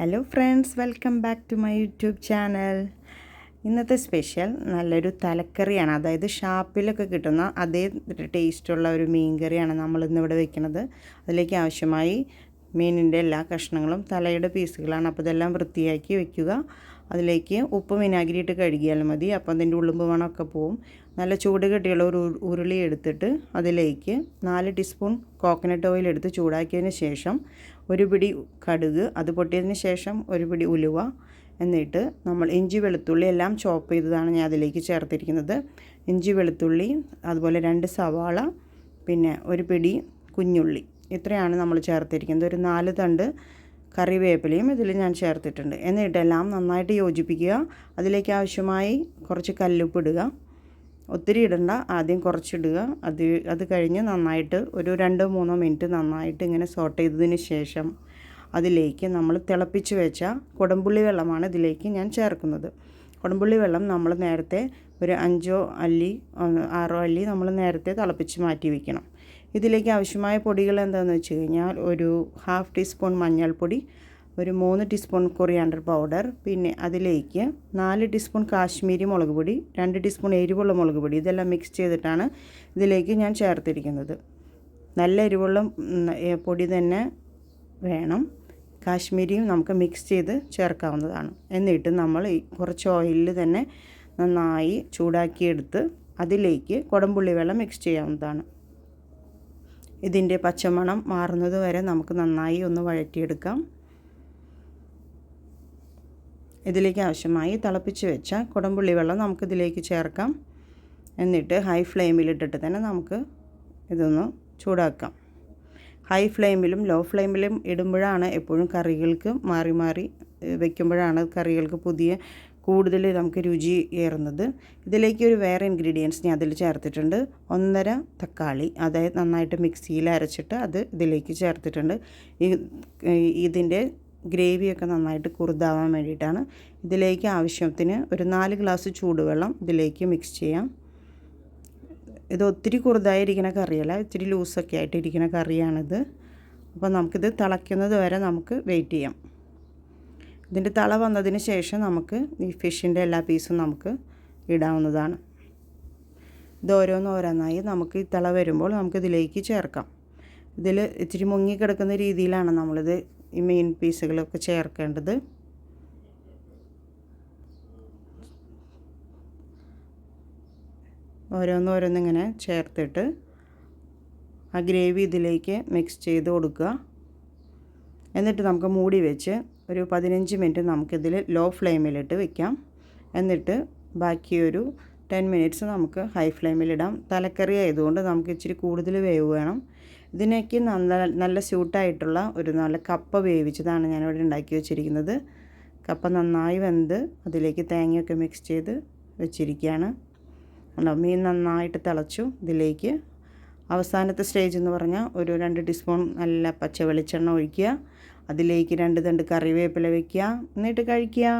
Hello friends, welcome back to my YouTube channel. ഇന്നത്തെ special നല്ലൊരു തലക്കറിയാണ്. അതായത് ഷാപ്പിലൊക്കെ കിട്ടുന്ന അതേ ടേസ്റ്റുള്ള ഒരു മീൻ കറിയാണ് നമ്മളിന്നിവിടെ വെക്കുന്നത്. അതിലേക്ക് ആവശ്യമായി മീനിൻ്റെ എല്ലാ കഷ്ണങ്ങളും തലയുടെ പീസുകളാണ്. അപ്പോൾ ഇതെല്ലാം വൃത്തിയാക്കി വെക്കുക. അതിലേക്ക് ഉപ്പ് വിനാഗിരി ഇട്ട് കഴുകിയാൽ മതി. അപ്പോൾ അതിൻ്റെ ഉളുമ്പ് മണമൊക്കെ പോവും. നല്ല ചൂട് കെട്ടിയുള്ള ഒരു ഉരുളി എടുത്തിട്ട് അതിലേക്ക് 4 ടീസ്പൂൺ കോക്കനട്ട് ഓയിൽ എടുത്ത് ചൂടാക്കിയതിന് ശേഷം ഒരു പിടി കടുക്, അത് പൊട്ടിയതിന് ശേഷം ഒരു പിടി ഉലുവ, എന്നിട്ട് നമ്മൾ ഇഞ്ചി വെളുത്തുള്ളി എല്ലാം ചോപ്പ് ചെയ്തതാണ് ഞാൻ അതിലേക്ക് ചേർത്തിരിക്കുന്നത്. ഇഞ്ചി വെളുത്തുള്ളി, അതുപോലെ 2 സവാള, പിന്നെ ഒരു പിടി കുഞ്ഞുള്ളി, ഇത്രയാണ് നമ്മൾ ചേർത്തിരിക്കുന്നത്. ഒരു 4 തണ്ട് കറിവേപ്പിലയും ഇതിൽ ഞാൻ ചേർത്തിട്ടുണ്ട്. എന്നിട്ടെല്ലാം നന്നായിട്ട് യോജിപ്പിക്കുക. അതിലേക്ക് ആവശ്യമായി കുറച്ച് കല്ലുപ്പ് ഇടുക. ഒത്തിരി ഇടണ്ട, ആദ്യം കുറച്ചിടുക. അത് കഴിഞ്ഞ് നന്നായിട്ട് ഒരു 2-3 മിനിറ്റ് നന്നായിട്ട് ഇങ്ങനെ സോട്ട് ചെയ്തതിന് ശേഷം അതിലേക്ക് നമ്മൾ തിളപ്പിച്ച് വെച്ച കുടംപുള്ളി വെള്ളമാണ് ഇതിലേക്ക് ഞാൻ ചേർക്കുന്നത്. കുടംപുള്ളി വെള്ളം നമ്മൾ നേരത്തെ ഒരു 5 അല്ലി 6 അല്ലി നമ്മൾ നേരത്തെ തിളപ്പിച്ച് മാറ്റി വയ്ക്കണം. ഇതിലേക്ക് ആവശ്യമായ പൊടികൾ എന്താണെന്ന് വെച്ച് കഴിഞ്ഞാൽ ഒരു 1/2 ടീസ്പൂൺ മഞ്ഞൾപ്പൊടി, ഒരു 3 ടീസ്പൂൺ കൊറിയാണ്ടർ പൗഡർ, പിന്നെ അതിലേക്ക് 4 ടീസ്പൂൺ കാശ്മീരി മുളക് പൊടി, 2 ടീസ്പൂൺ എരിവുള്ള മുളക് പൊടി, ഇതെല്ലാം മിക്സ് ചെയ്തിട്ടാണ് ഇതിലേക്ക് ഞാൻ ചേർത്തിരിക്കുന്നത്. നല്ല എരിവുള്ള പൊടി തന്നെ വേണം. കാശ്മീരിയും നമുക്ക് മിക്സ് ചെയ്ത് ചേർക്കാവുന്നതാണ്. എന്നിട്ട് നമ്മൾ കുറച്ച് ഓയിലിൽ തന്നെ നന്നായി ചൂടാക്കിയെടുത്ത് അതിലേക്ക് കുടംപുള്ളി വെള്ളം മിക്സ് ചെയ്യാവുന്നതാണ്. ഇതിൻ്റെ പച്ചമണം മാറുന്നത് വരെ നമുക്ക് നന്നായി ഒന്ന് വഴറ്റിയെടുക്കാം. ഇതിലേക്ക് ആവശ്യമായി തിളപ്പിച്ച് വെച്ച കുടംപുള്ളി വെള്ളം നമുക്കിതിലേക്ക് ചേർക്കാം. എന്നിട്ട് ഹൈ ഫ്ലെയിമിലിട്ടിട്ട് തന്നെ നമുക്ക് ഇതൊന്ന് ചൂടാക്കാം. ഹൈ ഫ്ലെയിമിലും ലോ ഫ്ലെയിമിലും ഇടുമ്പോഴാണ് എപ്പോഴും കറികൾക്ക് മാറി മാറി വയ്ക്കുമ്പോഴാണ് കറികൾക്ക് കൂടുതൽ നമുക്ക് രുചി ഏറുന്നത്. ഇതിലേക്ക് ഒരു വേറെ ഇൻഗ്രീഡിയൻസ് ഞാൻ അതിൽ ചേർത്തിട്ടുണ്ട്. 1.5 തക്കാളി, അതായത് നന്നായിട്ട് മിക്സിയിൽ അരച്ചിട്ട് അത് ഇതിലേക്ക് ചേർത്തിട്ടുണ്ട്. ഇതിൻ്റെ ഗ്രേവിയൊക്കെ നന്നായിട്ട് കുറുതാവാൻ വേണ്ടിയിട്ടാണ്. ഇതിലേക്ക് ആവശ്യത്തിന് ഒരു 4 ഗ്ലാസ് ചൂടുവെള്ളം ഇതിലേക്ക് മിക്സ് ചെയ്യാം. ഇത് ഒത്തിരി കുറുതായിരിക്കുന്ന കറിയല്ല, ഇത്തിരി ലൂസൊക്കെ ആയിട്ടിരിക്കുന്ന കറിയാണിത്. അപ്പോൾ നമുക്കിത് തിളയ്ക്കുന്നത് വരെ നമുക്ക് വെയിറ്റ് ചെയ്യാം. ഇതിൻ്റെ തള വന്നതിന് ശേഷം നമുക്ക് ഈ ഫിഷിൻ്റെ എല്ലാ പീസും നമുക്ക് ഇടാവുന്നതാണ്. ഇത് ഓരോന്നോരോന്നായി നമുക്ക് ഈ തള വരുമ്പോൾ നമുക്കിതിലേക്ക് ചേർക്കാം. ഇതിൽ ഇത്തിരി മുങ്ങിക്കിടക്കുന്ന രീതിയിലാണ് നമ്മളിത് ഈ മീൻ പീസുകളൊക്കെ ചേർക്കേണ്ടത്. ഓരോന്നോരോന്നിങ്ങനെ ചേർത്തിട്ട് ആ ഗ്രേവി ഇതിലേക്ക് മിക്സ് ചെയ്ത് കൊടുക്കുക. എന്നിട്ട് നമുക്ക് മൂടി വെച്ച് ഒരു 15 മിനിറ്റ് നമുക്കിതിൽ ലോ ഫ്ലെയിമിലിട്ട് വെക്കാം. എന്നിട്ട് ബാക്കിയൊരു 10 മിനിറ്റ്സ് നമുക്ക് ഹൈ ഫ്ലെയിമിലിടാം. തലക്കറി ആയതുകൊണ്ട് നമുക്ക് ഇച്ചിരി കൂടുതൽ വേവ് വേണം. ഇതിനേക്ക് നല്ല സ്യൂട്ടായിട്ടുള്ള ഒരു നല്ല കപ്പ വേവിച്ചതാണ് ഞാനിവിടെ ഉണ്ടാക്കി വെച്ചിരിക്കുന്നത്. കപ്പ നന്നായി വെന്ത് അതിലേക്ക് തേങ്ങയൊക്കെ മിക്സ് ചെയ്ത് വെച്ചിരിക്കുകയാണ്. മീൻ നന്നായിട്ട് തിളച്ചു. ഇതിലേക്ക് അവസാനത്തെ സ്റ്റേജ് എന്ന് പറഞ്ഞാൽ ഒരു 2 ടീസ്പൂൺ നല്ല പച്ച വെളിച്ചെണ്ണ ഒഴിക്കുക. അതിലേക്ക് 2 തണ്ട് കറിവേപ്പില വയ്ക്കുക. എന്നിട്ട് കഴിക്കുക.